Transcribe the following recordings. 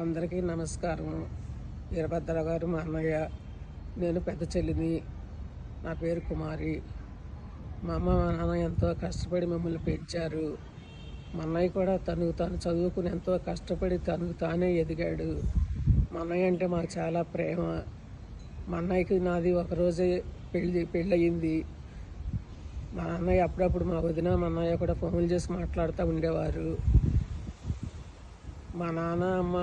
అందరికీ నమస్కారం. వీరభద్రరావు గారు మా అన్నయ్య, నేను పెద్ద చెల్లిని. నా పేరు కుమారి. మా అమ్మ మా నాన్న ఎంతో కష్టపడి మమ్మల్ని పెంచారు. మా అన్నయ్య కూడా తను చదువుకుని ఎంతో కష్టపడి తానే ఎదిగాడు. మా అన్నయ్య అంటే మాకు చాలా ప్రేమ. మా అన్నయ్యకి నాది ఒకరోజే పెళ్ళయింది. మా అన్నయ్య అప్పుడప్పుడు మా వదిన మా అన్నయ్య కూడా ఫోన్లు చేసి మాట్లాడుతూ ఉండేవారు. మా నాన్న అమ్మ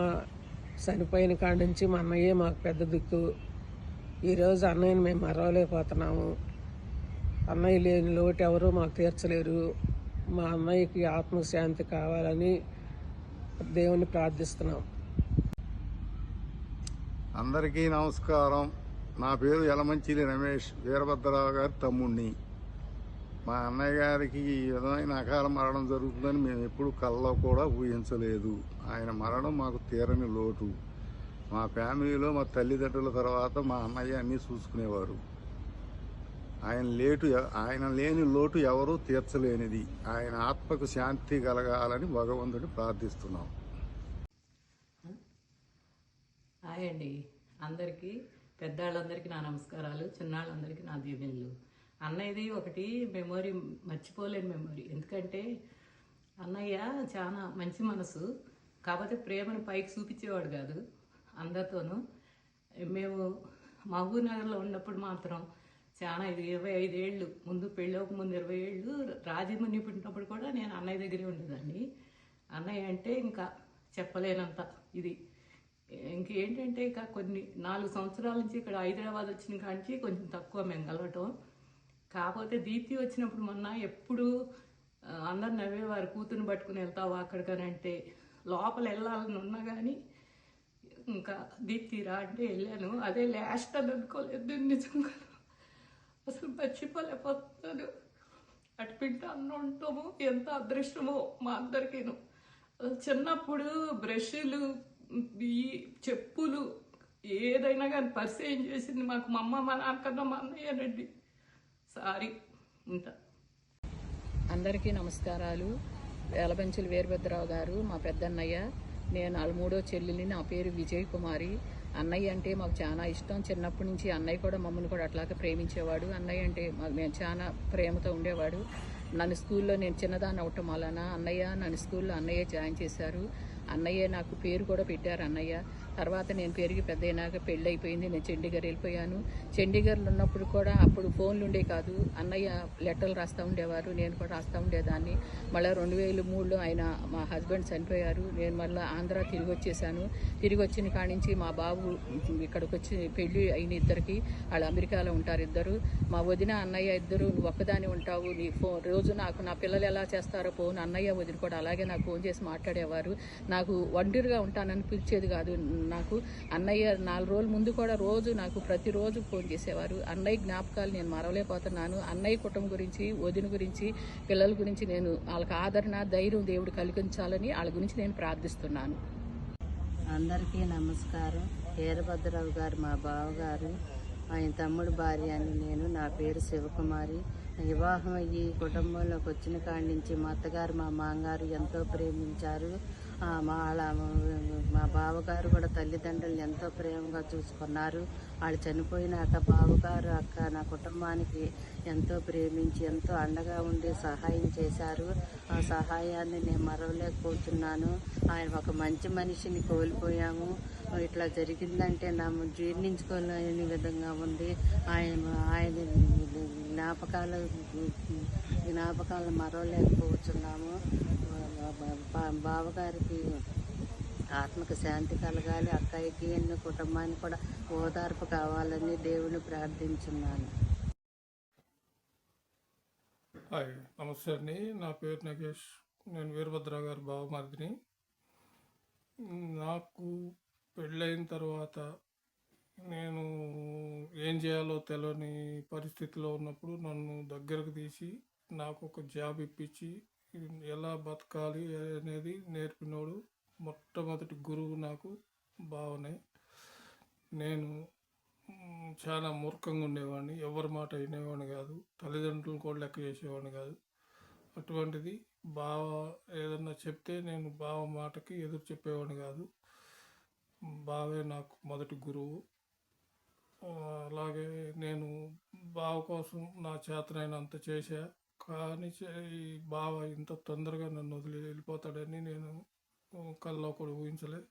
చనిపోయిన కాడి నుంచి మా అన్నయ్యే మాకు పెద్ద దిక్కు. ఈరోజు అన్నయ్యని మేము మరవలేకపోతున్నాము. అన్నయ్య లేని లోటు ఎవరూ మాకు తీర్చలేరు. మా అన్నయ్యకి ఆత్మశాంతి కావాలని దేవుని ప్రార్థిస్తున్నాం. అందరికీ నమస్కారం. నా పేరు యలమంచిలి రమేష్, వీరభద్రరావు గారి తమ్ముడిని. మా అన్నయ్య గారికి ఈ విధమైన అకాల మరణం జరుగుతుందని మేము ఎప్పుడు కల్లో కూడా ఊహించలేదు. ఆయన మరణం మాకు తీరని లోటు. మా ఫ్యామిలీలో మా తల్లిదండ్రుల తర్వాత మా అన్నయ్య అన్నీ చూసుకునేవారు. ఆయన లేని లోటు ఎవరూ తీర్చలేనిది. ఆయన ఆత్మకు శాంతి కలగాలని భగవంతుడిని ప్రార్థిస్తున్నాం. హాయ్ అండి. అందరికీ, పెద్దవాళ్ళందరికీ నా నమస్కారాలు, చిన్నాళ్ళందరికీ నా దీవెనలు. అన్నయ్యది ఒకటి మెమొరీ, మర్చిపోలేని మెమొరీ. ఎందుకంటే అన్నయ్య చాలా మంచి మనసు, కాకపోతే ప్రేమను పైకి చూపించేవాడు కాదు అందరితోనూ. మేము మహబూబ్ నగర్లో ఉన్నప్పుడు మాత్రం చాలా 25 ఏళ్ళు ముందు, పెళ్ళికి ముందు 20 ఏళ్ళు రాజముని పుట్టినప్పుడు కూడా నేను అన్నయ్య దగ్గరే ఉండేదాన్ని. అన్నయ్య అంటే ఇంకా చెప్పలేనంత ఇది. ఇంకేంటంటే ఇక కొన్ని 4 సంవత్సరాల నుంచి ఇక్కడ హైదరాబాద్ వచ్చిన కాంచి కొంచెం తక్కువ మేము కలవటం. కాకపోతే దీప్తి వచ్చినప్పుడు మొన్న ఎప్పుడు అందరు నవ్వేవారు, కూతురుని పట్టుకుని వెళ్తావు అక్కడికని. అంటే లోపల వెళ్ళాలని ఉన్నా కానీ ఇంకా దీప్తి రా అంటే వెళ్ళాను. అదే లాస్ట్ అని అనుకోలేదు నిజంగా. అసలు మర్చిపోలేకపోతున్నాను. అటుపింట అన్న ఉంటాము, ఎంత అదృష్టమో మా అందరికీను. చిన్నప్పుడు బ్రష్లు, ఈ చెప్పులు ఏదైనా కానీ పరిచయం చేసింది మాకు మా అమ్మ, మా నాన్నకన్నా మా అన్నయ్యనండి. సారీ ఉంటా. అందరికీ నమస్కారాలు. యలమంచిలి వీరభద్రరావు గారు మా పెద్దన్నయ్య. నేను వాళ్ళ 3వ చెల్లిని. నా పేరు విజయ్ కుమారి. అన్నయ్య అంటే మాకు చాలా ఇష్టం. చిన్నప్పటి నుంచి అన్నయ్య కూడా మమ్మల్ని కూడా అట్లాగే ప్రేమించేవాడు. అన్నయ్య అంటే మేము చాలా ప్రేమతో ఉండేవాడు. నన్ను స్కూల్లో, నేను చిన్నదాన్ని అవటం వలన నన్ను స్కూల్లో అన్నయ్య జాయిన్ చేశారు. అన్నయ్య నాకు పేరు కూడా పెట్టారు అన్నయ్య. తర్వాత నేను పెరిగి పెద్ద అయినాక పెళ్ళి అయిపోయింది. నేను చండీగఢ్ వెళ్ళిపోయాను. చండీగఢ్లో ఉన్నప్పుడు కూడా అప్పుడు ఫోన్లు ఉండే కాదు. అన్నయ్య లెటర్లు రాస్తూ ఉండేవారు, నేను కూడా రాస్తూ ఉండేదాన్ని. మళ్ళీ 2003లో ఆయన, మా హస్బెండ్ చనిపోయారు. నేను మళ్ళీ ఆంధ్ర తిరిగి వచ్చేసాను. తిరిగి వచ్చిన కాడి నుంచి మా బాబు ఇక్కడికి వచ్చి పెళ్ళి అయిన ఇద్దరికి, వాళ్ళు అమెరికాలో ఉంటారు ఇద్దరు. మా వదిన అన్నయ్య ఇద్దరు, నువ్వు ఒక్కదాని ఉంటావు, నీ రోజు నాకు నా పిల్లలు ఎలా చేస్తారో ఫోన్, అన్నయ్య వదిన కూడా అలాగే నాకు ఫోన్ చేసి మాట్లాడేవారు. నాకు ఒంటరిగా ఉంటానని పిలిచేది కాదు. నాకు అన్నయ్య 4 రోజుల ముందు కూడా రోజు నాకు ప్రతిరోజు ఫోన్ చేసేవారు. అన్నయ్య జ్ఞాపకాలు నేను మరవలేకపోతున్నాను. అన్నయ్య కుటుంబం గురించి, వదిన గురించి, పిల్లల గురించి నేను వాళ్ళకి ఆదరణ, ధైర్యం దేవుడు కలిగించాలని వాళ్ళ గురించి నేను ప్రార్థిస్తున్నాను. అందరికీ నమస్కారం. వీరభద్రరావు గారు మా బావగారు, ఆయన తమ్ముడు భార్య అని నేను. నా పేరు శివకుమారి. వివాహం అయ్యి కుటుంబంలోకి వచ్చిన కాడి నుంచి మా అత్తగారు, మా మామగారు ఎంతో ప్రేమించారు. మా బావగారు కూడా తల్లిదండ్రులు ఎంతో ప్రేమగా చూసుకున్నారు. వాళ్ళు చనిపోయినాక బావగారు, అక్క నా కుటుంబానికి ఎంతో ప్రేమించి ఎంతో అండగా ఉండి సహాయం చేశారు. ఆ సహాయాన్ని నేను మరవలేకపోతున్నాను. ఆయన ఒక మంచి మనిషిని కోల్పోయాము. ఇట్లా జరిగిందంటే నా జీర్ణించుకోలేని విధంగా ఉంది. ఆయన జ్ఞాపకాలు మరవలేకపోతున్నాము. బావగారికి ఆత్మకు శాంతి కలగాలి. అక్కయ్యకి, ఎన్ని కుటుంబానికి కూడా ఓదార్పు కావాలని దేవుని ప్రార్థించున్నాను. హాయ్, నమస్తే అండి. నా పేరు నగేష్. నేను వీరభద్రరావు గారి బావమరిదిని. నాకు పెళ్ళైన తర్వాత నేను ఏం చేయాలో తెలియని పరిస్థితిలో ఉన్నప్పుడు నన్ను దగ్గరకు తీసి నాకు ఒక జాబ్ ఇప్పించి ఎలా బతకాలి అనేది నేర్పినోడు మొట్టమొదటి గురువు నాకు బావనే. నేను చాలా మూర్ఖంగా ఉండేవాడిని, ఎవరి మాట వినేవాడిని కాదు, తల్లిదండ్రులు కూడా లెక్క చేసేవాడిని కాదు. అటువంటిది బావ ఏదన్నా చెప్తే నేను బావ మాటకి ఎదురు చెప్పేవాడిని కాదు. బావే నాకు మొదటి గురువు. ఆ, అలాగే నేను బావ కోసం నా చేతనైనంత చేశా. కానీ ఈ బావ ఇంత తొందరగా నన్ను వదిలి వెళ్ళిపోతాడని నేను కల్లో కూడా ఊహించలే.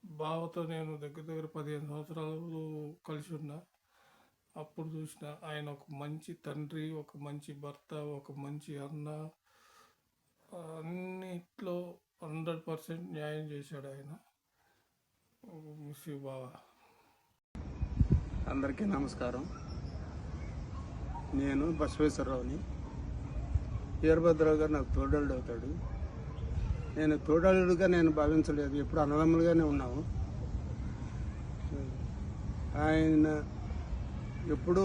బావతో నేను దగ్గర దగ్గర 15 సంవత్సరాలు కలిసి ఉన్నా. అప్పుడు చూసిన ఆయన ఒక మంచి తండ్రి, ఒక మంచి భర్త, ఒక మంచి అన్న, అన్నిట్లో 100% న్యాయం చేశాడు ఆయన. మిస్ యూ బావా. అందరికీ నమస్కారం. నేను బసవేశ్వరరావుని. వీరభద్రరావు గారు నాకు తోడల్లుడు అవుతాడు. నేను తోడల్లుడుగా నేను భావించలేదు, ఎప్పుడు అన్నదమ్ములుగానే ఉన్నాము. ఆయన ఎప్పుడు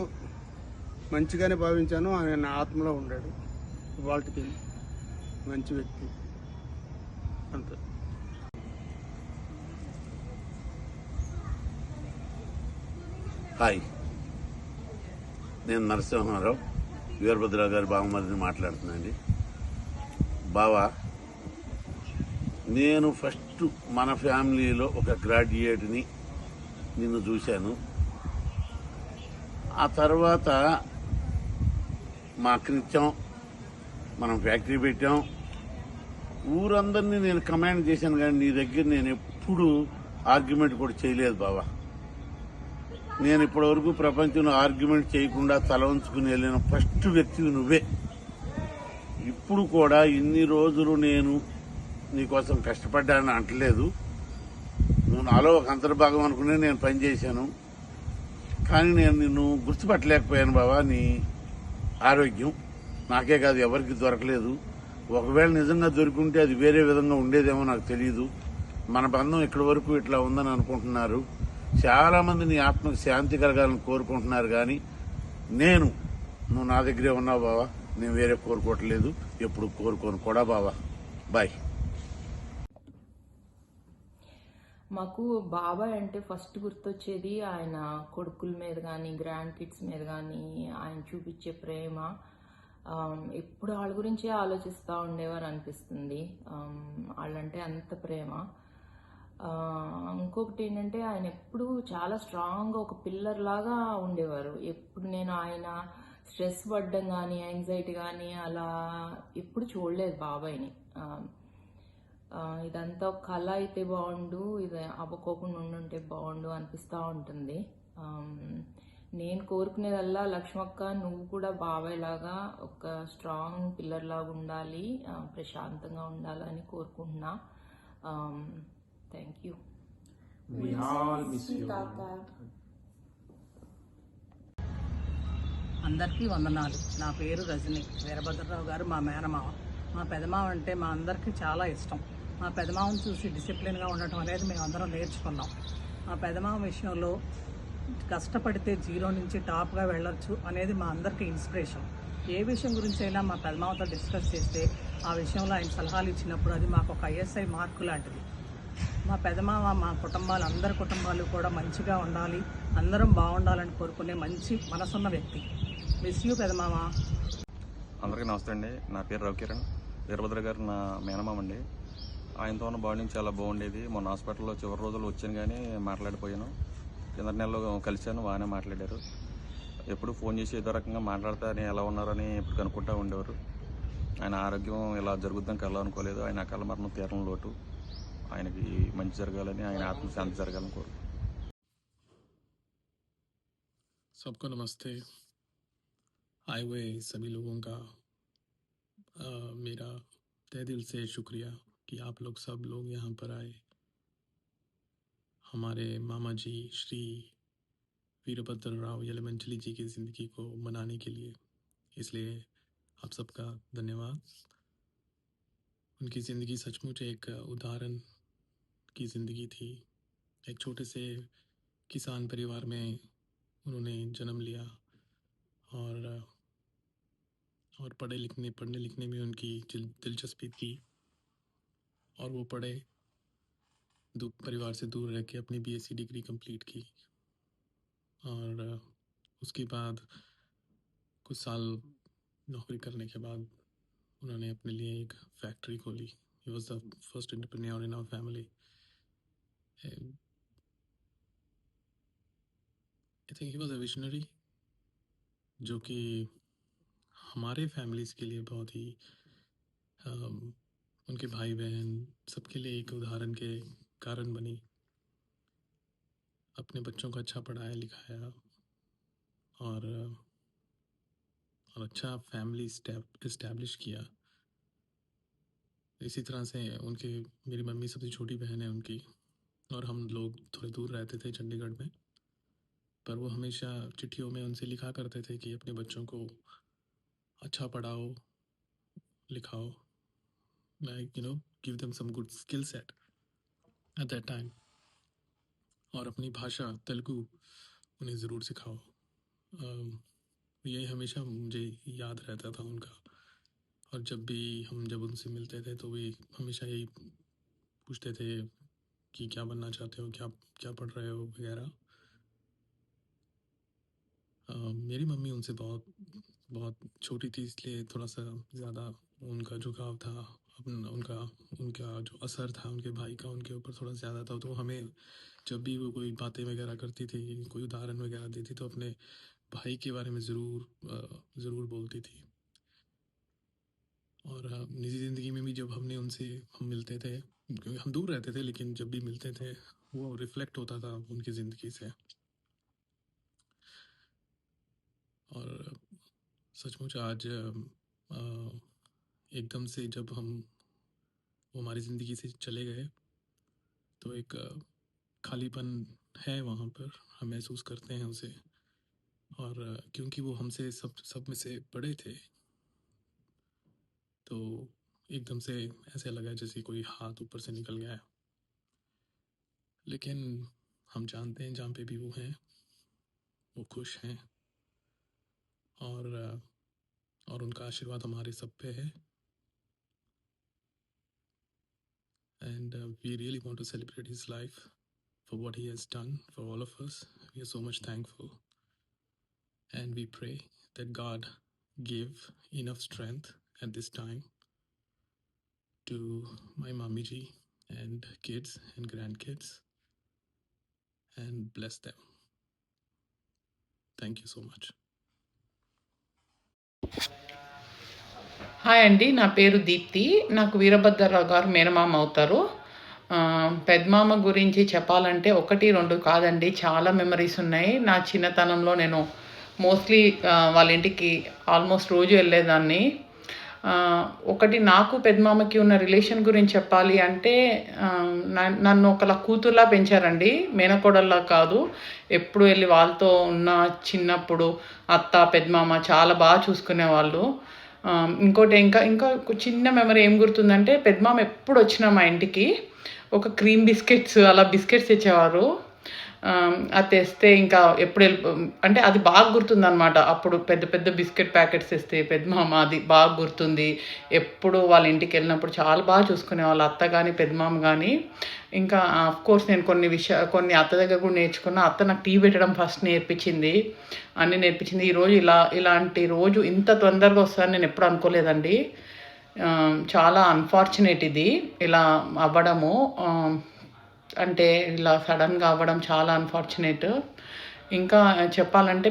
మంచిగానే భావించాను. ఆయన నా ఆత్మలో ఉన్నాడు. వాళ్ళకి మంచి వ్యక్తి అంతే. హాయ్, నేను నరసింహారావు, వీరభద్రరావు గారి బావమరిదిని మాట్లాడుతున్నానండి. బావా, నేను ఫస్ట్ మన ఫ్యామిలీలో ఒక గ్రాడ్యుయేట్ని నిన్ను చూశాను. ఆ తర్వాత మా అక్కనిచ్చాం, మనం ఫ్యాక్టరీ పెట్టాం, ఊరందరినీ నేను కమాండ్ చేశాను. కానీ నీ దగ్గర నేను ఎప్పుడు ఆర్గ్యుమెంట్ కూడా చేయలేదు బావా. నేను ఇప్పటివరకు ప్రపంచంలో ఆర్గ్యుమెంట్ చేయకుండా తల ఉంచుకుని వెళ్ళిన ఫస్ట్ వ్యక్తివి నువ్వే. ఇప్పుడు కూడా ఇన్ని రోజులు నేను నీకోసం కష్టపడ్డానని అంటలేదు. నువ్వు నాలో ఒక అంతర్భాగం అనుకునే నేను పనిచేశాను. కానీ నేను నిన్ను గుర్తుపట్టలేకపోయాను బావా. నీ ఆరోగ్యం నాకే కాదు, ఎవరికి దొరకలేదు. ఒకవేళ నిజంగా దొరికింటే అది వేరే విధంగా ఉండేదేమో నాకు తెలియదు. మన బంధం ఇక్కడి వరకు ఇట్లా ఉందని అనుకుంటున్నారు. చాలా మంది నీ ఆత్మకు శాంతి కలగాలని కోరుకుంటున్నారు. కానీ నువ్వు నా దగ్గరే ఉన్నావు బావా. నేను వేరే కోరుకోవట్లేదు, ఎప్పుడు కోరుకోను కూడా బావా. బాయ్. మాకు బాబాయ్ అంటే ఫస్ట్ గుర్తొచ్చేది ఆయన కొడుకుల మీద కానీ గ్రాండ్ కిడ్స్ మీద కానీ ఆయన చూపించే ప్రేమ. ఎప్పుడు వాళ్ళ గురించే ఆలోచిస్తూ ఉండేవారు అనిపిస్తుంది. వాళ్ళంటే అంత ప్రేమ. ఇంకొకటి ఏంటంటే ఆయన ఎప్పుడు చాలా స్ట్రాంగ్గా ఒక పిల్లర్ లాగా ఉండేవారు. ఎప్పుడు నేను ఆయన స్ట్రెస్ పడ్డం కానీ యాంగ్జైటీ కానీ అలా ఎప్పుడు చూడలేదు బాబాయ్ని. ఇదంతా ఒక కళ అయితే బాగుండు, ఇది అవ్వకోకుండా ఉండుంటే బాగుండు అనిపిస్తూ ఉంటుంది. నేను కోరుకునేదల్లా లక్ష్మక్క నువ్వు కూడా బాబాయ్ లాగా ఒక స్ట్రాంగ్ పిల్లర్ లాగా ఉండాలి, ప్రశాంతంగా ఉండాలని కోరుకుంటున్నా. Thank you. అందరికీ వందనాలు. నా పేరు రజని. వీరభద్రరావు గారు మా మేనమావ. మా పెదమావ అంటే మా అందరికీ చాలా ఇష్టం. మా పెదమావను చూసి డిసిప్లిన్గా ఉండటం అనేది మేము అందరం నేర్చుకున్నాం. మా పెదమావ విషయంలో కష్టపడితే జీరో నుంచి టాప్గా వెళ్ళొచ్చు అనేది మా అందరికీ ఇన్స్పిరేషన్. ఏ విషయం గురించి అయినా మా పెదమావతో డిస్కస్ చేస్తే ఆ విషయంలో ఆయన సలహాలు ఇచ్చినప్పుడు అది మాకు ఒక ఐఎస్ఐ మార్కు లాంటిది. మా పెదమావ మా కుటుంబాలు అందరి కుటుంబాలు కూడా మంచిగా ఉండాలి, అందరం బాగుండాలని కోరుకునే మంచి మనసున్న వ్యక్తి. మిస్ యూ పెదమావ. అందరికీ నమస్తే అండి. నా పేరు రవికిరణ్. వీరభద్ర గారు నా మేనమామ అండి. ఆయనతో ఉన్న బాండింగ్ చాలా బాగుండేది. మొన్న హాస్పిటల్లో చివరి రోజులు వచ్చాను కానీ మాట్లాడిపోయాను. కింద నెలలో కలిశాను, బాగానే మాట్లాడారు. ఎప్పుడు ఫోన్ చేసి ఏదో రకంగా మాట్లాడితే అని ఎలా ఉన్నారని ఎప్పుడు కనుక్కుంటూ ఉండేవారు. ఆయన ఆరోగ్యం ఇలా జరుగుద్దని కల్లా అనుకోలేదు. ఆయన అకాల మరణం తీరం లోటు. ఆయనకి మంచి జరగాలని, ఆయన ఆత్మశాంతి జరగాలని కోరు. सबको नमस्ते. आए हुए सभी लोगों का मेरा तहे दिल से शुक्रिया कि आप लोग सब लोग यहाँ पर आए हमारे मामा जी श्री वीरभद्र राव यलमंचली जी की ज़िंदगी को मनाने के लिए. इसलिए आप सबका धन्यवाद. उनकी ज़िंदगी सचमुच एक उदाहरण की ज़िंदगी थी. एक छोटे से किसान परिवार में उन्होंने जन्म लिया और पढ़ने लिखने में उनकी दिलचस्पी थी और वो पढ़े, परिवार से दूर रह के अपनी बीएससी डिग्री कंप्लीट की. और उसके बाद कुछ साल नौकरी करने के बाद उन्होंने अपने लिए एक फैक्ट्री खोली. He was the first entrepreneur in our family. I think he was a visionary, जो कि हमारे फैमिलीज़ के लिए बहुत ही उनके भाई बहन सबके लिए एक उदाहरण के कारण बनी। अपने बच्चों को अच्छा पढ़ाया लिखाया और अच्छा फैमिली इस्टेब्लिश किया। इसी तरह से मेरी मम्मी सबसे छोटी बहन है उनकी, और हम लोग थोड़े दूर रहते थे चंडीगढ़ में, पर वो हमेशा चिट्ठियों में उनसे लिखा करते थे कि अपने बच्चों को अच्छा पढ़ाओ लिखाओ, like give them some good skill set at that time, और अपनी भाषा तेलुगु उन्हें ज़रूर सिखाओ। ये हमेशा मुझे याद रहता था उनका, और जब उनसे मिलते थे तो वे हमेशा यही पूछते थे कि क्या बनना चाहते हो, क्या पढ़ रहे हो वगैरह। मेरी मम्मी उनसे बहुत छोटी थी, इसलिए थोड़ा सा ज़्यादा उनका झुकाव था, उनका जो असर था उनके भाई का उनके ऊपर थोड़ा ज़्यादा था। तो हमें जब भी वो कोई बातें वगैरह करती थी, कोई उदाहरण वगैरह देती, तो अपने भाई के बारे में ज़रूर बोलती थी। और निजी ज़िंदगी में भी जब हम मिलते थे, क्योंकि हम दूर रहते थे, लेकिन जब भी मिलते थे वो रिफ्लेक्ट होता था उनकी ज़िंदगी से। और सचमुच आज एकदम से जब वो हमारी ज़िंदगी से चले गए, तो एक खालीपन है वहाँ पर, हम महसूस करते हैं उसे। और क्योंकि वो हमसे सब में से बड़े थे, तो एकदम से ऐसे लगा जैसे कोई हाथ ऊपर से निकल गया है। लेकिन हम जानते हैं जहाँ पे भी वो हैं, वो खुश हैं, और उनका आशीर्वाद हमारे सब पे है। And we really want to celebrate his life for what he has done for all of us. We are so much thankful, and we pray that God give enough strength at this time to my mommy ji and kids and grandkids, and bless them. Thank you so much. Hi అండి, నా పేరు దీప్తి. నాకు వీరభద్రరావు గారు మేనమామ అవుతారు. పెద్దమామ గురించి చెప్పాలంటే 1, 2 కాదండి, చాలా మెమరీస్ ఉన్నాయి. నా చిన్నతనంలో నేను మోస్ట్లీ వాళ్ళ ఇంటికి ఆల్మోస్ట్ రోజు వెళ్ళేదాన్ని. ఒకటి, నాకు పెద్దమామకి ఉన్న రిలేషన్ గురించి చెప్పాలి అంటే, నన్ను ఒకలా కూతుర్లా పెంచారండి, మేనకోడల్లా కాదు. ఎప్పుడు వెళ్ళి వాళ్ళతో ఉన్న చిన్నప్పుడు అత్త పెద్దమామ చాలా బాగా చూసుకునేవాళ్ళు. ఇంకోటి ఇంకా చిన్న మెమరీ ఏం గుర్తుందంటే, పెద్దమామ ఎప్పుడు వచ్చినా మా ఇంటికి ఒక క్రీమ్ బిస్కెట్స్ అలా బిస్కెట్స్ తెచ్చేవారు. అది తెస్తే ఇంకా ఎప్పుడు అంటే అది బాగా గుర్తుందనమాట. అప్పుడు పెద్ద బిస్కెట్ ప్యాకెట్స్ తెస్తే పెద్దమామ, అది బాగా గుర్తుంది. ఎప్పుడు వాళ్ళ ఇంటికి వెళ్ళినప్పుడు చాలా బాగా చూసుకునేవాళ్ళు, అత్త కానీ పెద్దమామ కానీ. ఇంకా ఆఫ్కోర్స్ నేను కొన్ని అత్త దగ్గర కూడా నేర్చుకున్నా. అత్త నాకు టీ పెట్టడం ఫస్ట్ నేర్పించింది, అన్నీ నేర్పించింది. ఈరోజు ఇలాంటి రోజు ఇంత తొందరగా వస్తుందని నేను ఎప్పుడు అనుకోలేదండి. చాలా అన్ఫార్చునేట్ ఇది ఇలా అవ్వడము, అంటే ఇలా సడన్గా అవ్వడం చాలా అన్ఫార్చునేట్. ఇంకా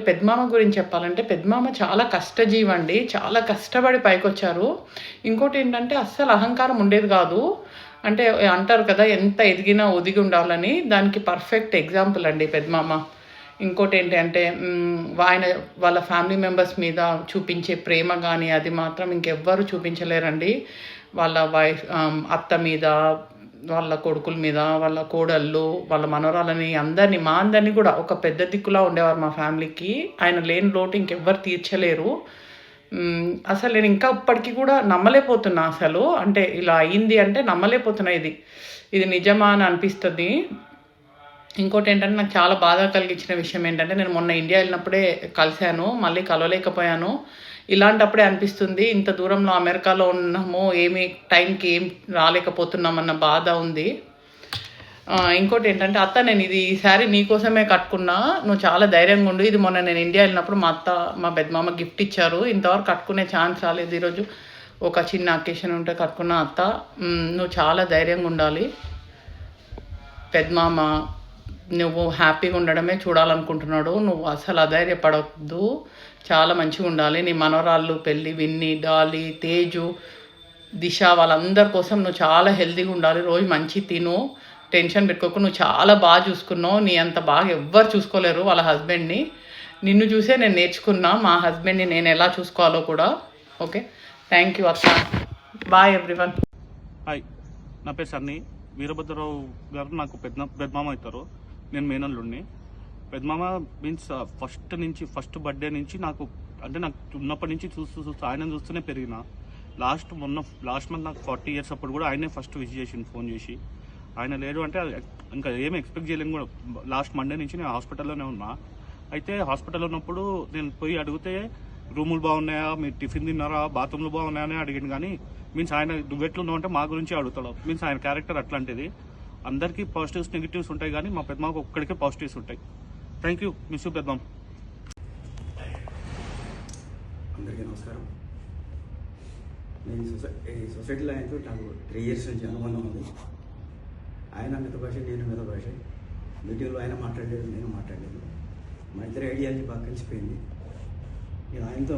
పెద్దమామ గురించి చెప్పాలంటే, పెద్దమామ చాలా కష్టజీవి అండి, చాలా కష్టపడి పైకి వచ్చారు. ఇంకోటి ఏంటంటే, అస్సలు అహంకారం ఉండేది కాదు. అంటే అంటారు కదా, ఎంత ఎదిగినా ఒదిగి ఉండాలని, దానికి పర్ఫెక్ట్ ఎగ్జాంపుల్ అండి పెద్దమామ. ఇంకోటి ఏంటంటే, వాళ్ళ ఫ్యామిలీ మెంబర్స్ మీద చూపించే ప్రేమ కానీ అది మాత్రం ఇంకెవ్వరు చూపించలేరండి. వాళ్ళ అత్త మీద, వాళ్ళ కొడుకుల మీద, వాళ్ళ కోడళ్ళు, వాళ్ళ మనవరాలని, మా అందరినీ కూడా ఒక పెద్ద దిక్కులా ఉండేవారు మా ఫ్యామిలీకి. ఆయన లేని లోటు ఇంకెవ్వరు తీర్చలేరు. అసలు నేను ఇంకా ఇప్పటికీ కూడా నమ్మలేకపోతున్నా. అసలు అంటే ఇలా అయింది అంటే నమ్మలేకపోతున్నా, ఇది నిజమా అని అనిపిస్తుంది. ఇంకోటి ఏంటంటే, నాకు చాలా బాధ కలిగించిన విషయం ఏంటంటే, నేను మొన్న ఇండియా వెళ్ళినప్పుడే కలిశాను, మళ్ళీ కలవలేకపోయాను. ఇలాంటప్పుడే అనిపిస్తుంది, ఇంత దూరంలో అమెరికాలో ఉన్నామో టైంకి ఏం రాలేకపోతున్నామన్న బాధ ఉంది. ఇంకోటి ఏంటంటే, అత్త నేను ఈ శారీ నీకోసమే కట్టుకున్నా, నువ్వు చాలా ధైర్యంగా ఉండు. ఇది మొన్న నేను ఇండియా వెళ్ళినప్పుడు మా అత్త మా పెద్దమామ గిఫ్ట్ ఇచ్చారు, ఇంతవరకు కట్టుకునే ఛాన్స్ రాలేదు. ఈరోజు ఒక చిన్న అకేషన్ ఉంటే కట్టుకున్న. అత్త నువ్వు చాలా ధైర్యంగా ఉండాలి. పెద్దమామ నువ్వు హ్యాపీగా ఉండడమే చూడాలనుకుంటున్నాడు. నువ్వు అసలు అధైర్యపడవద్దు, చాలా మంచిగా ఉండాలి. నీ మనవరాళ్ళు పెళ్ళి, విన్ని, డాలీ, తేజు, దిశ వాళ్ళందరి కోసం నువ్వు చాలా హెల్తీగా ఉండాలి. రోజు మంచి తిను, టెన్షన్ పెట్టుకోకు. నువ్వు చాలా బాగా చూసుకున్నావు. నీ అంత బాగా ఎవ్వరు చూసుకోలేరు వాళ్ళ హస్బెండ్ని. నిన్ను చూసే నేను నేర్చుకున్నా మా హస్బెండ్ని నేను ఎలా చూసుకోవాలో కూడా. ఓకే, థ్యాంక్ యూ అక్క. Bye everyone. హాయ్, నా పేరు సన్నీ. వీరభద్రరావు గారు నాకు పెద్దమామ అవుతారు. నేను మేనల్లుడిని. పెద్దమామ మీన్స్ ఫస్ట్ బర్త్డే నుంచి నాకు ఉన్నప్పటి నుంచి చూస్తూ ఆయన చూస్తూనే పెరిగిన. లాస్ట్ మంత్ నాకు 40 years అప్పుడు కూడా ఆయనే ఫస్ట్ విష్ చేసింది ఫోన్ చేసి. ఆయన లేడు అంటే ఇంకా ఏమి ఎక్స్పెక్ట్ చేయలేము కూడా. లాస్ట్ మండే నుంచి నేను హాస్పిటల్లోనే ఉన్నా. అయితే హాస్పిటల్లో ఉన్నప్పుడు నేను పోయి అడిగితే రూములు బాగున్నాయా, మీరు టిఫిన్ తిన్నారా, బాత్రూమ్లు బాగున్నాయా అని అడిగింది. కానీ మీన్స్ ఆయన దువ్వెట్లు ఉన్నావు అంటే మా గురించి అడుగుతాడు. మీన్స్ ఆయన క్యారెక్టర్ అట్లాంటిది. అందరికీ పాజిటివ్స్ నెగిటివ్స్ ఉంటాయి, కానీ మా పెద్దమాకు ఒక్కడికే పాజిటివ్స్ ఉంటాయి. Thank you. మిస్ యూ పెద్దమామ. అందరికీ నమస్కారం. నేను ఈ సొసైటీలో ఆయనతో నాకు 3 years నుంచి అనుబంధం ఉంది. ఆయన మిత భాష, నేను మిత భాష. మీటింగ్లో ఆయన మాట్లాడలేదు, నేను మాట్లాడలేదు. మా ఇద్దరు ఐడియాలజీ బాగా కలిసిపోయింది. నేను ఆయనతో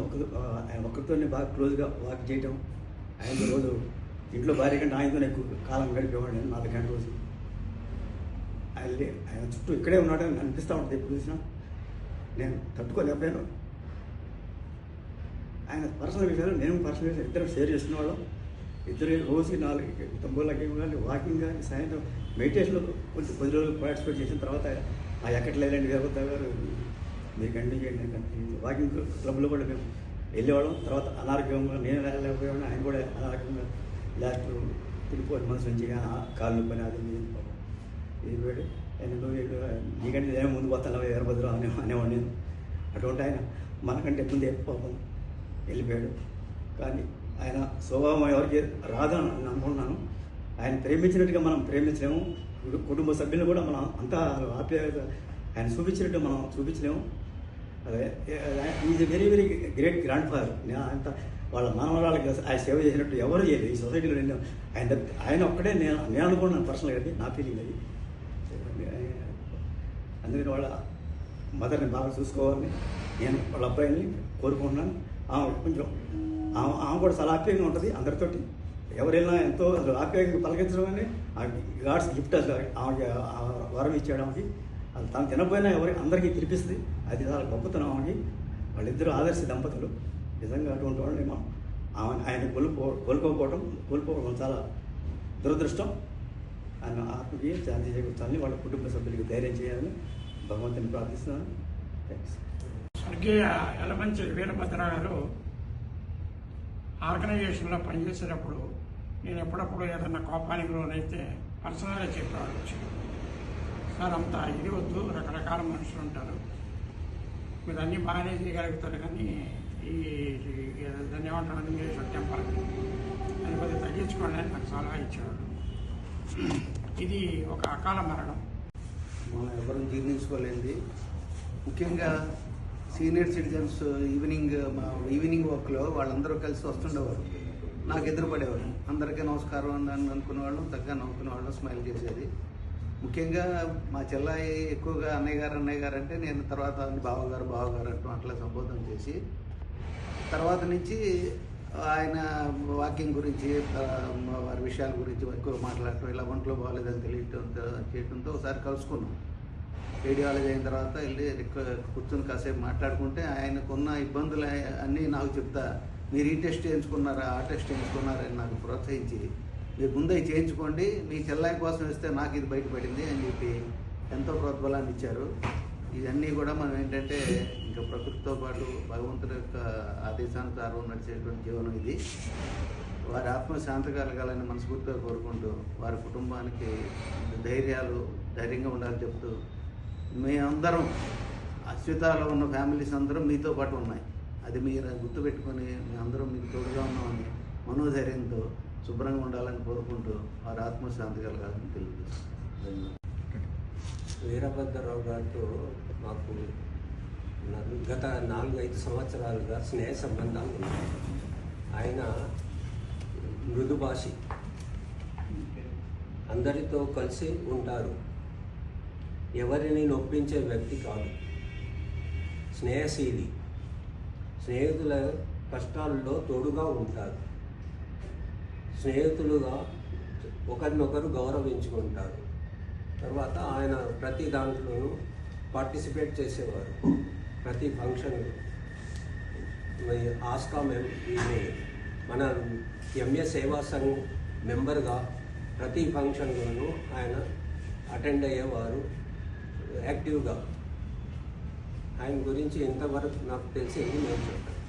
ఒక్కరితోనే బాగా క్లోజ్గా వాక్ చేయటం, ఆయనతో రోజు ఇంట్లో భార్య కంటే ఆయనతోనే ఎక్కువ కాలం గడిపేవాడు. నేను 4 గంటల రోజు ఆయన చుట్టూ ఇక్కడే ఉన్నాడని అనిపిస్తూ ఉంటుంది. ఎప్పుడు చూసినా నేను తట్టుకోలేకపోయాను. ఆయన పర్సనల్ విషయాలు, నేను పర్సనల్ విషయాలు ఇద్దరు షేర్ చేసుకునేవాళ్ళం. ఇద్దరు రోజుకి 4 తొంభైలకి కానీ వాకింగ్ కానీ సాయంత్రం మెడిటేషన్లో కొంచెం 10 రోజులు పార్టిసిపేట్ చేసిన తర్వాత ఆ ఎక్కడ లేదండి వీరభద్ర గారు మీరు కంటిన్యూ చేయండి. వాకింగ్ క్లబ్లో కూడా మేము వెళ్ళేవాళ్ళం. తర్వాత అనారోగ్యంగా నేను వెళ్ళలేకపోయాను, ఆయన కూడా అనారోగ్యంగా లాస్ట్ 3-4 months నుంచి కాళ్ళు పని అది వెళ్ళిపోయాడు. ఆయన నీకంటే నేను ముందు పోతాను వీరభద్ర అనేవాడు నేను. అటువంటి ఆయన మనకంటే ముందే పాపం వెళ్ళిపోయాడు. కానీ ఆయన స్వభావం ఎవరికి రాదని అనుకుంటున్నాను. ఆయన ప్రేమించినట్టుగా మనం ప్రేమించలేము. కుటుంబ సభ్యులను కూడా మనం అంతా ఆప్యాయత ఆయన చూపించినట్టు మనం చూపించలేము. అదే is very very great grand father. అంత వాళ్ళ మనవరాళ్ళకి ఆయన సేవ చేసినట్టు ఎవరు చేయలేదు ఈ సొసైటీలో. నేను ఆయన ఒక్కడే నేను అనుకున్నాను పర్సనల్గా. అది నా ఫీలింగ్. అది అందుకని వాళ్ళ మదర్ని బాగా చూసుకోవాలని నేను వాళ్ళ అబ్బాయిని కోరుకుంటున్నాను. కొంచెం ఆమె కూడా చాలా ఆప్యాయంగా ఉంటుంది అందరితోటి. ఎవరైనా ఎంతో అసలు ఆప్యాయంగా పలకించడం అని గాడ్స్ గిఫ్ట్. అసలు ఆమెకి వరం ఇచ్చాడు. ఆమెకి అది తను తినకపోయినా అందరికీ తినిపిస్తుంది. అది చాలా గొప్పతనం ఆమెకి. వాళ్ళిద్దరూ ఆదర్శ దంపతులు. నిజంగా అటువంటి వాళ్ళని ఆయన కోల్పోవడం చాలా దురదృష్టం. ఆయన ఆత్మకి శాంతి చేకూర్చాలని, వాళ్ళ కుటుంబ సభ్యులకి ధైర్యం చేయాలని భగవంతుని ప్రార్థిస్తున్నాను. థ్యాంక్స్. స్వర్గీయ యలమంచి వీరభద్ర గారు ఆర్గనైజేషన్లో పనిచేసేటప్పుడు నేను ఎప్పుడప్పుడు ఏదన్నా కోపానికి లోనైతే పర్సనల్గా చెప్పేవాళ్ళు వచ్చి, సార్ అంతా ఇది వద్దు, రకరకాల మనుషులు ఉంటారు, మీరు అన్నీ బాగానే చేయగలుగుతారు, కానీ ఈ దాన్ని ఏమంటారు ఇంగ్లీష్ టెంపర్ అని కొద్దిగా తగ్గించుకోండి అని నాకు సలహా ఇచ్చేవాడు. ఇది ఒక అకాల మరణం. మనం ఎవరు జీర్ణించుకోలేంది. ముఖ్యంగా సీనియర్ సిటిజన్స్ ఈవినింగ్ వర్క్లో వాళ్ళందరూ కలిసి వస్తుండేవారు. నాకు ఎదురుపడేవారు. అందరికీ నమస్కారం అని అనుకునేవాళ్ళం, తగ్గ నవ్వుకునేవాళ్ళం, స్మైల్ చేసేది. ముఖ్యంగా మా చెల్లాయి ఎక్కువగా అన్నయ్య గారు అంటే నేను తర్వాత బావగారు అంటూ అట్లా సంబోధన చేసి, తర్వాత నుంచి ఆయన వాకింగ్ గురించి వారి విషయాల గురించి ఎక్కువ మాట్లాడటం, ఇలా ఒంట్లో బాగాలేదని చేయడంతో ఒకసారి కలుసుకున్నాం. రేడియాలజీ అయిన తర్వాత వెళ్ళి కూర్చొని కాసేపు మాట్లాడుకుంటే ఆయనకున్న ఇబ్బందులు అన్నీ నాకు చెప్తా, మీరు ఈ టెస్ట్ చేయించుకున్నారా, ఆ టెస్ట్ చేయించుకున్నారా అని నాకు ప్రోత్సహించి, మీరు ముందే చేయించుకోండి, మీ చెల్లాయి కోసం ఇస్తే నాకు ఇది బయటపడింది అని చెప్పి ఎంతో ప్రోత్బలాన్ని ఇచ్చారు. ఇవన్నీ కూడా మనం ఏంటంటే ఇంకా ప్రకృతితో పాటు భగవంతుడి యొక్క ఆదేశానుసారం నడిచేటువంటి జీవనం ఇది. వారి ఆత్మశాంతి కలగాలని మనస్ఫూర్తిగా కోరుకుంటూ, వారి కుటుంబానికి ధైర్యంగా ఉండాలని చెప్తూ, మేమందరం అశ్వితాలో ఉన్న ఫ్యామిలీస్ అందరం మీతో పాటు ఉన్నాయి, అది మీరు గుర్తుపెట్టుకొని మేమందరం మీకు తోడుగా ఉన్నామని మనోధైర్యంతో శుభ్రంగా ఉండాలని కోరుకుంటూ వారి ఆత్మశాంతి కలగాలని తెలియజేస్తాం. వీరభద్రరావు గారితో మాకు గత 4-5 సంవత్సరాలుగా స్నేహ సంబంధాలు ఉన్నాయి. ఆయన మృదుభాషి, అందరితో కలిసి ఉంటారు. ఎవరిని నొప్పించే వ్యక్తి కాదు. స్నేహశీలి, స్నేహితుల కష్టాల్లో తోడుగా ఉంటారు. స్నేహితులుగా ఒకరినొకరు గౌరవించుకుంటారు. తర్వాత ఆయన ప్రతి దాంట్లోనూ పార్టిసిపేట్ చేసేవారు. ప్రతి ఫంక్షన్ ఆస్కా మన ఎంఏ సేవా సంఘ్ మెంబర్గా ప్రతి ఫంక్షన్లోనూ ఆయన అటెండ్ అయ్యేవారు యాక్టివ్గా. ఆయన గురించి ఎంతవరకు నాకు తెలిసింది నేను చెప్తాను.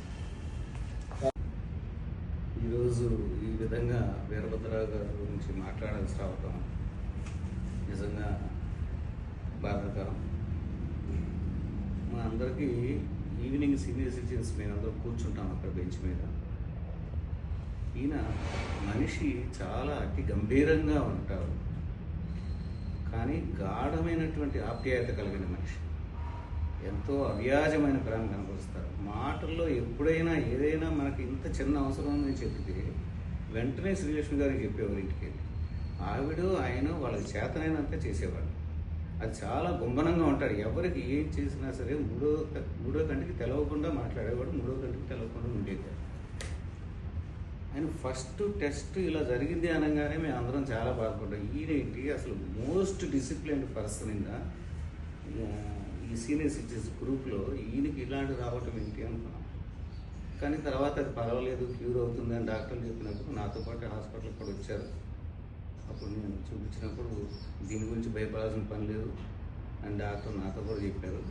ఈరోజు ఈ విధంగా వీరభద్రరావు గారి గురించి మాట్లాడాల్సి రావటం నిజంగా బాధాకరం. మా అందరికీ ఈవినింగ్ సీనియర్ సిటిజన్స్ మేమందరం కూర్చుంటాం అక్కడ బెంచ్ మీద. ఈయన మనిషి చాలా అతి గంభీరంగా ఉంటారు, కానీ గాఢమైనటువంటి ఆప్యాయత కలిగిన మనిషి. ఎంతో అవ్యాజమైన ప్రేమ కనపరుస్తారు. మాటల్లో ఎప్పుడైనా ఏదైనా మనకి ఇంత చిన్న అవసరం అని చెప్తే వెంటనే శ్రీలక్ష్మి గారికి చెప్పేవారు ఇంటికి వెళ్ళి. ఆవిడ ఆయన వాళ్ళకి చేతనైనంత చేసేవాడు. అది చాలా గుంభనంగా ఉంటాడు. ఎవరికి ఏం చేసినా సరే మూడో కంటికి తెలవకుండా మాట్లాడేవాడు, మూడో కంటికి తెలవకుండా ఉండేవాడు. ఆయన ఫస్ట్ టెస్ట్ ఇలా జరిగింది అనగానే మేము అందరం చాలా బాధపడ్డాం. ఈయనేంటి అసలు మోస్ట్ డిసిప్లిన్డ్ పర్సన్ ఇన్ ఈ సీనియర్ సిటిజన్స్ గ్రూప్లో ఈయనకి ఇలాంటి రావటం ఏంటి అనుకున్నాం. కానీ తర్వాత అది పర్వాలేదు, క్యూర్ అవుతుంది అని డాక్టర్లు చెప్పినప్పుడు నాతో పాటు హాస్పిటల్కి కూడా వచ్చారు. అప్పుడు నేను చూపించినప్పుడు దీని గురించి భయపడాల్సిన పని లేదు అని డాక్టర్ నాతో కూడా చెప్పారు.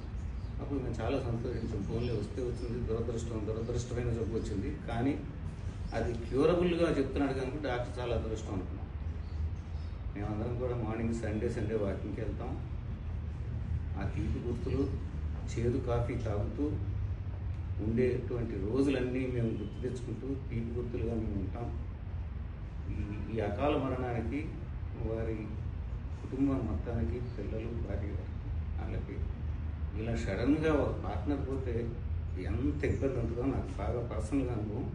అప్పుడు మేము చాలా సంతోషించాం. ఫోన్లో వస్తే వచ్చింది, దురదృష్టమైన జబ్బు వచ్చింది, కానీ అది క్యూరబుల్గా చెప్తున్నాడు కనుక డాక్టర్ చాలా అదృష్టం అనుకున్నాం. మేమందరం కూడా మార్నింగ్ సండే వాకింగ్కి వెళ్తాం. ఆ తీపి గుర్తులు, చేదు కాఫీ తాగుతూ ఉండేటువంటి రోజులన్నీ మేము గుర్తు తెచ్చుకుంటూ తీపి గుర్తులుగా మేము ఉంటాం. ఈ అకాల మరణానికి వారి కుటుంబం మొత్తానికి, పిల్లలు, భార్య వాళ్ళకి ఇలా సడన్గా ఒక పార్ట్నర్ పోతే ఎంత ఇబ్బంది ఉంటుందో నాకు బాగా పర్సనల్గా అనుభవం.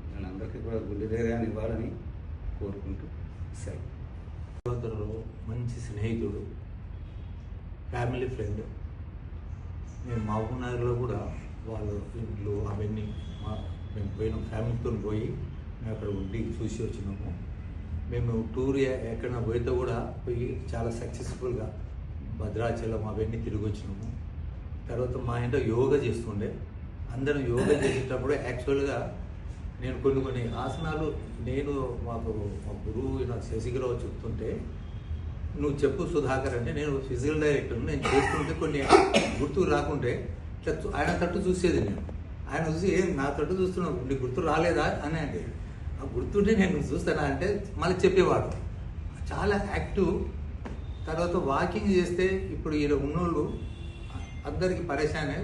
వాళ్ళందరికీ కూడా గుండె ధైర్యాన్ని ఇవ్వాలని కోరుకుంటూ సెలవు. మంచి స్నేహితుడు, ఫ్యామిలీ ఫ్రెండ్. మేము మహబూబ్నగర్లో కూడా వాళ్ళ ఇంట్లో అవన్నీ మేము పోయినాం, ఫ్యామిలీతో పోయి మేము అక్కడ ఉండి చూసి వచ్చినాము. మేము టూర్ ఎక్కడైనా పోయితే కూడా పోయి చాలా సక్సెస్ఫుల్గా భద్రాచలం అవన్నీ తిరిగి వచ్చినాము. తర్వాత మా ఇంట్లో యోగా చేస్తుండే. అందరం యోగా చేసేటప్పుడు యాక్చువల్గా నేను కొన్ని ఆసనాలు మా గురువు నాకు శశిగరావు చెప్తుంటే, నువ్వు చెప్పు సుధాకర్ అంటే నేను ఫిజికల్ డైరెక్టర్, నేను చేస్తుంటే కొన్ని గుర్తుకు రాకుంటే ఇట్లా ఆయన తట్టు చూసేది. ఆయన చూసి నా తట్టు చూస్తున్నావు, నీకు గుర్తు రాలేదా అని అంటే, ఆ గుర్తుంటే నేను చూస్తానా అంటే మళ్ళీ చెప్పేవాడు. చాలా యాక్టివ్. తర్వాత వాకింగ్ చేస్తే ఇప్పుడు ఈడ ఉన్నోళ్ళు అందరికీ పరేషానే.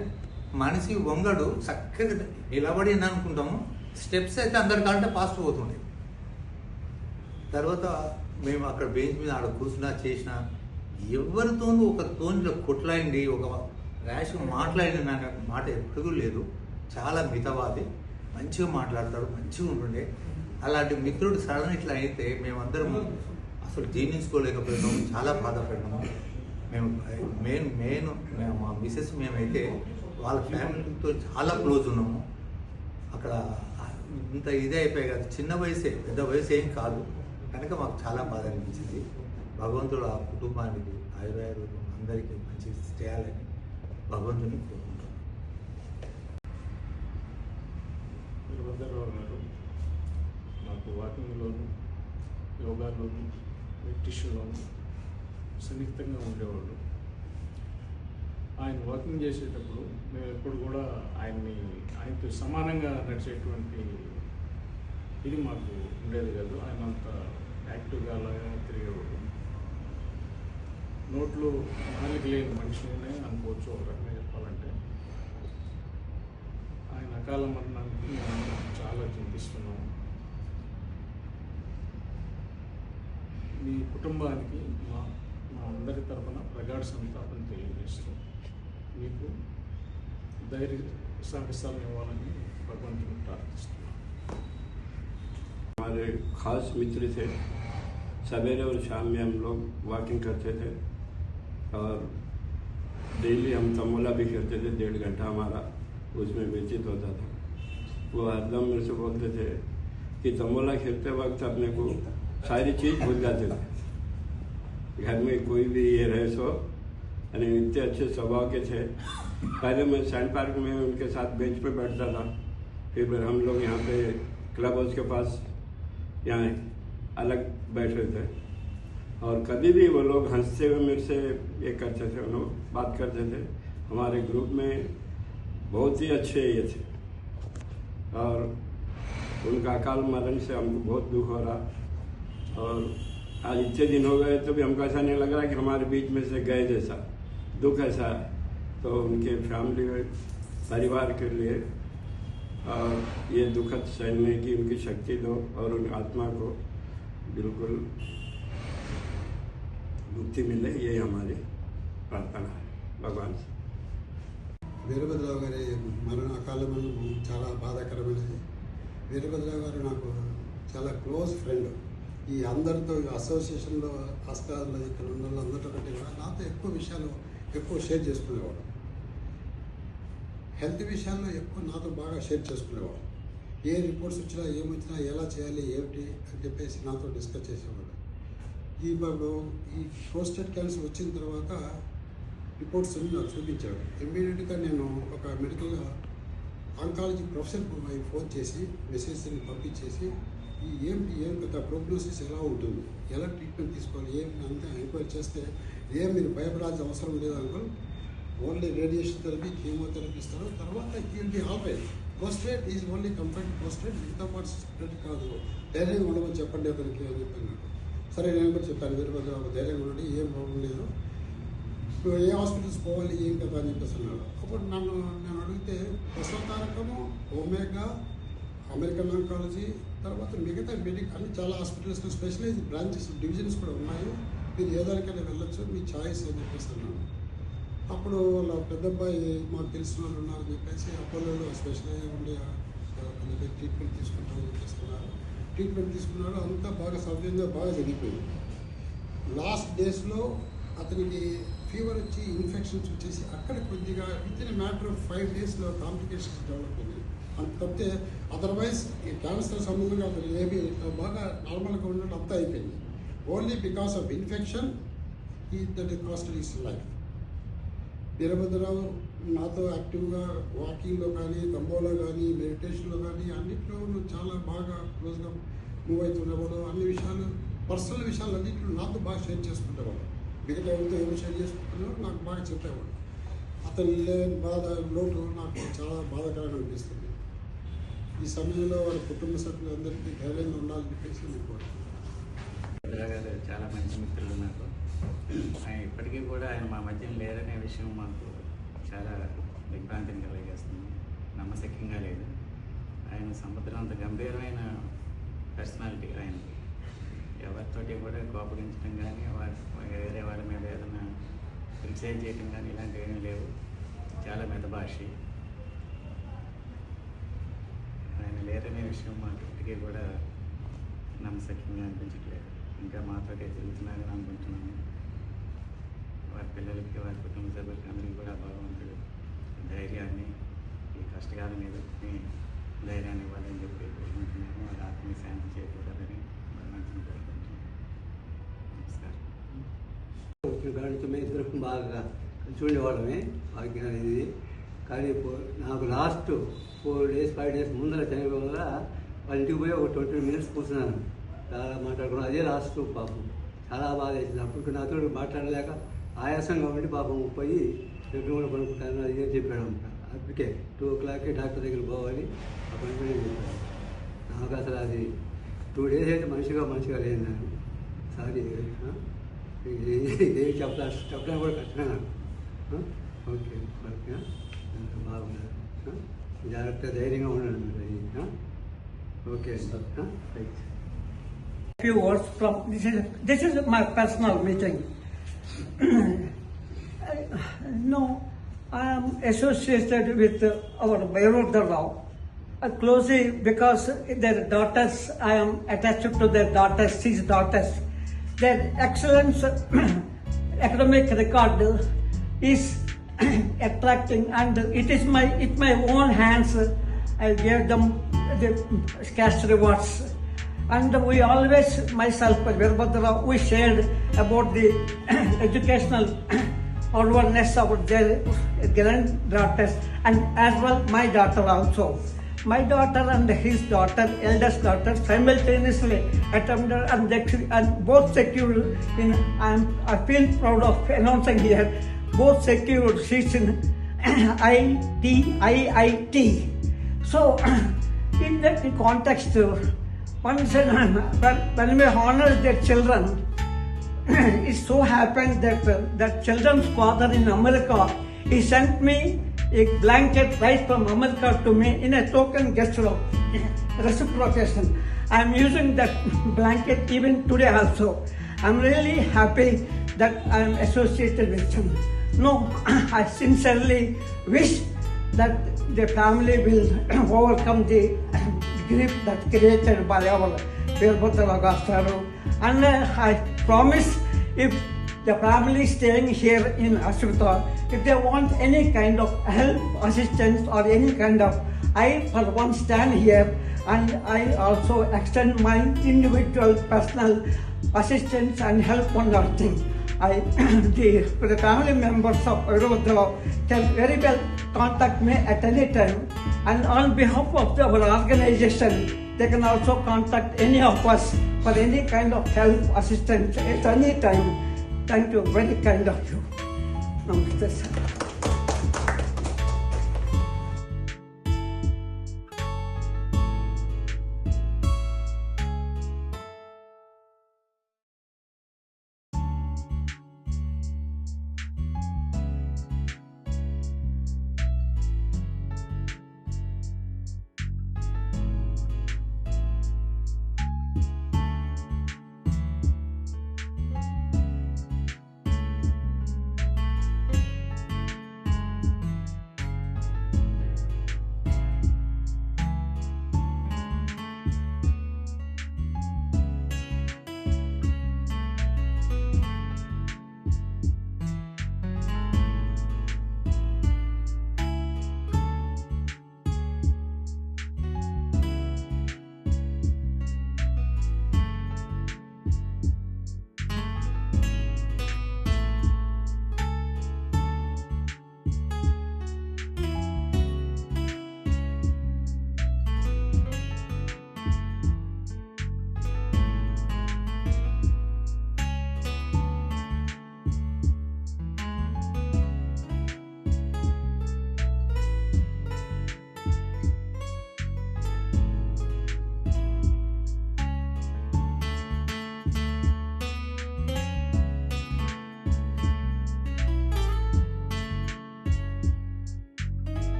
మనిషి వంగడు, చక్కగా నిలబడి అనుకుంటాము. స్టెప్స్ అయితే అందరికంటే ఫాస్ట్ పోతుండే. తర్వాత మేము అక్కడ బెంచ్ మీద ఆడ కూర్చున్నా చేసినా ఎవరితోనూ ఒకరితో కొట్లాడింది, ఒక ర్యాష్గా మాట్లాడిన మాట ఎప్పుడూ లేదు. చాలా మితవాది, మంచిగా మాట్లాడతాడు, మంచిగా ఉంటుండే. అలాంటి మిత్రుడు సడన్ ఇట్లా అయితే మేమందరం అసలు జీర్ణించుకోలేకపోయినాము, చాలా బాధపడినాము. మేము మెయిన్ మా మిసెస్ మేమైతే వాళ్ళ ఫ్యామిలీతో చాలా క్లోజ్ ఉన్నాము. అక్కడ ఇంత ఇదే అయిపోయాయి కదా, చిన్న వయసే, పెద్ద వయసు ఏం కాదు కనుక మాకు చాలా బాధ అనిపించింది. భగవంతుడు ఆ కుటుంబానికి ఆయుర్వేదం అందరికీ మంచి చేయాలని భగవంతుని కోరుకుంటున్నాను. వీరభద్రరావు గారు నాకు వాకింగ్లోను, యోగాలోను, మెడిటేషన్లోను సన్నిహితంగా ఉండేవాళ్ళు. ఆయన వాకింగ్ చేసేటప్పుడు మేము ఎప్పుడు కూడా ఆయనతో సమానంగా నడిచేటువంటి ఇది మాకు ఉండేది కాదు. ఆయన అంత యాక్టివ్గా అలాగా తిరిగేవాడు. నోట్లో నాలుగు లేని మనిషినే అనుకోవచ్చు ఒక రకంగా చెప్పాలంటే. ఆయన అకాల మరణానికి మేము చాలా చింతిస్తున్నాము. మీ కుటుంబానికి మా అందరి తరఫున ప్రగాఢ సంతాపం తెలియజేస్తాం. మీకు ధైర్య సాహసాలను ఇవ్వాలని భగవంతుని ప్రార్థిస్తున్నాం. हमारे खास मित्र थे। सवेरे और शाम में हम लोग वॉकिंग करते थे। और डेली हम तमोला भी खेलते थे, 1.5 घंटा हमारा उसमें व्यतीत होता था। वो हरदम मेरे से बोलते थे कि तमोला खेलते वक्त अपने को सारी चीज़ भूल जाते थे। घर में कोई भी ये रहे सो, यानी इतने अच्छे स्वभाव के थे। पहले मैं सैंड पार्क में उनके साथ बेंच पे बैठता था, फिर हम लोग यहाँ पे क्लब हाउस के पास यहाँ अलग बैठ रहे थे, और कभी भी वो लोग हंसते हुए मेरे से ये करते थे, उन्होंने बात करते थे। हमारे ग्रुप में बहुत ही अच्छे ये थे, और उनका अकाल मरण से हमको बहुत दुख हो रहा। और आज इतने दिन हो गए तो भी हमको ऐसा नहीं लग रहा कि हमारे बीच में से गए जैसा, दुख ऐसा है। तो उनके फैमिली परिवार के लिए और ये दुखद सहने की उनकी शक्ति दो, और उन आत्मा को बिल्कुल मुक्ति मिले, यही हमारी प्रार्थना है भगवान से। వీరభద్రరావు గారి అకాల మరణం చాలా బాధాకరమైనది. వీరభద్రరావు గారు నాకు చాలా క్లోజ్ ఫ్రెండ్. ఈ అందరితో అసోసియేషన్లో ఆస్కార్లో ఇక్కడ ఉన్న వాళ్ళందరితో కంటే కూడా నాతో ఎక్కువ షేర్ చేసుకునేవాడు. హెల్త్ విషయాల్లో ఎక్కువ నాతో బాగా షేర్ చేసుకునేవాడు. ఏ రిపోర్ట్స్ వచ్చినా ఏమొచ్చినా ఎలా చేయాలి ఏమిటి అని చెప్పేసి నాతో డిస్కస్ చేసేవాడు. ఈ ప్రోస్టేట్ క్యాన్సర్ వచ్చిన తర్వాత రిపోర్ట్స్ అన్ని నాకు చూపించాడు. ఇమ్మీడియట్గా నేను ఒక మెడికల్ ఆంకాలజీ ప్రొఫెసర్ ఫోన్ చేసి మెసేజ్ని పంపించేసి ఏం కదా ప్రోగ్నోసిస్ ఎలా ఉంటుంది, ఎలా ట్రీట్మెంట్ తీసుకోవాలి, అంతా ఎంక్వైరీ చేస్తే మీరు భయపడాల్సిన అవసరం లేదు uncle, only radiation therapy chemotherapy ఇస్తారు, తర్వాత will be all right. Prostate is only compared to prostate, మిగతా పార్ట్స్ కాదు, ధైర్యంగా ఉండమని చెప్పండి అతనికి అని చెప్పాను. సరే నేను కూడా చెప్తాను, వీరభద్రరావు ధైర్యంగా ఉండండి, ఏం ప్రాబ్లం లేదు, ఏ హాస్పిటల్స్ పోవాలి ఏం కదా అని చెప్పేసి అన్నాడు. అప్పుడు నేను అడిగితే బసవతారకము, ఒమేగా, అమెరికన్ ఆంకాలజీ, తర్వాత మిగతా అన్ని చాలా హాస్పిటల్స్లో స్పెషలైజ్డ్ బ్రాంచెస్ డివిజన్స్ కూడా ఉన్నాయి, మీరు ఏ దానికైనా వెళ్ళొచ్చు, మీ ఛాయిస్ అని చెప్పేసి అన్నాడు. అప్పుడు వాళ్ళ పెద్ద అబ్బాయి మాకు తెలిసిన వాళ్ళు ఉన్నారని చెప్పేసి అపోలోలో స్పెషలైజ్ ఉండే ట్రీట్మెంట్ తీసుకుంటామని చెప్పేస్తున్నారు. ట్రీట్మెంట్ తీసుకున్నాడు, అంతా బాగా సౌకర్యంగా బాగా జరిగిపోయింది. లాస్ట్ డేస్లో అతనికి ఫీవర్ వచ్చి ఇన్ఫెక్షన్స్ వచ్చేసి అక్కడ కొద్దిగా విత్ ఇన్ మ్యాటర్ ఆఫ్ 5 డేస్లో కాంప్లికేషన్స్ డెవలప్ అయింది. అంత తప్పితే అదర్వైజ్ ఈ క్యాన్సర్ సంబంధంగా అతను ఏమీ బాగా నార్మల్గా ఉన్నట్టు అంతా అయిపోయింది. Only because of infection that costed his life. Veerabhadrarao నాతో యాక్టివ్గా వాకింగ్లో కానీ, తంబోలో కానీ, మెడిటేషన్లో కానీ అన్నింటిలో చాలా బాగా క్లోజ్గా మూవ్ అవుతుండేవాడు. అన్ని విషయాలు, పర్సనల్ విషయాలు అన్నింటిలో నాతో బాగా షేర్ చేసుకుంటేవాడు. మిగతా ఎవరితో ఏమి షేర్ చేసుకుంటున్నారో నాకు బాగా చెప్పేవాడు. అతను లేని బాధ, లోటు నాకు చాలా బాధాకరంగా అనిపిస్తుంది. ఈ సమయంలో వాళ్ళ కుటుంబ సభ్యులందరికీ ధైర్యంగా ఉండాలని చెప్పేసి నేను కోరుతున్నాను. గారు చాలా మంచి మిత్రులు నాకు. ఆయన ఇప్పటికీ కూడా ఆయన మా మధ్యన లేరనే విషయం మాకు చాలా దిగ్భ్రాంతిని కలిగేస్తుంది, నమ్మశక్యంగా లేదు. ఆయన సముద్రం అంత గంభీరమైన పర్సనాలిటీ ఆయన. ఎవరితోటి కూడా కోపగించడం కానీ, వేరే వాళ్ళ మీద ఏదైనా క్రిటిసైజ్ చేయడం కానీ ఇలాంటివి ఏమీ లేవు. చాలా మితభాషి. ఆయన లేరనే విషయం మాకు ఇప్పటికీ కూడా నమ్మశక్యంగా అనిపించట్లేదు. ఇంకా మాతోటే తిరుగుతున్నారని అనుకుంటున్నాను. వారి పిల్లలకి, వారి కుటుంబ సభ్యులకి అందరికీ కూడా భగవంతుడు ధైర్యాన్ని, ఈ కష్టకాలం ఎదుర్కొని ధైర్యాన్ని ఇవ్వాలని చెప్పి కోరుకుంటున్నాను. వారి ఆత్మీయ శాంతి చేకూడాలని భగవంతుని కోరుకుంటున్నాను. నమస్కారం. కాడితో మేము ఇద్దరు బాగా కలిసి ఉండేవాళ్ళమే భాగ్యం అనేది. కానీ నాకు లాస్ట్ 4 డేస్ 5 డేస్ ముందర చనిపోవడం వల్ల వాళ్ళ ఇంటికి పోయి ఒక 20 మినిట్స్ కూర్చున్నాను, చాలా మాట్లాడుకున్నాను. అదే లాస్ట్ పాపం చాలా బాధ వేసింది. అప్పుడు నాతో మాట్లాడలేక ఆయాసంగా ఉండి పాపం పోయి బెడ్రూమ్లో పడుకుంటాను అది అని చెప్పాడు అనమాట. అప్పటికే 2 o'clock డాక్టర్ దగ్గర పోవాలి అపాయింట్మెంట్ చెప్పాను. నాకు అసలు అది 2 days అయితే మనిషిగా లేదు నాకు. సారీ, ఏం చెప్పడానికి కూడా కష్టమే నాకు. ఓకే ఓకే, బాగున్నారు, జాగ్రత్తగా ధైర్యంగా ఉండండి మీరు. Okay sir, right. Few words from this is my personal meeting. No, I am associated with our Veerabhadrarao closely because their daughters, I am attached to their daughters, his daughters. Their excellence academic record is attracting, and it is my own hands. I gave them the cash rewards. And we always, myself, Veerbhadra, we shared about the educational awareness of their granddaughters, and as well my daughter also. My daughter and his daughter, eldest daughter, simultaneously attended, and both secured in, I feel proud of announcing here, both secured seats in IIT. So, in that context, once when we honor their children, it so happened that that children's father in America, he sent me a blanket right from America to me in a token gesture of reciprocation. I am using that blanket even today also. I am really happy that I am associated with him. No, I sincerely wish that the family will overcome the grief that created by our Veerbhadra Gastaru. And I promise, if the family staying here in Ashrita, if they want any kind of help, assistance, or any kind of, I for one stand here, and I also extend my individual personal assistance and help on that thing. The family members of Veerbhadra can very well contact me at any time, and on behalf of our organization, they can also contact any of us for any kind of help, assistance at any time. Thank you, very kind of you. Namaste, sir.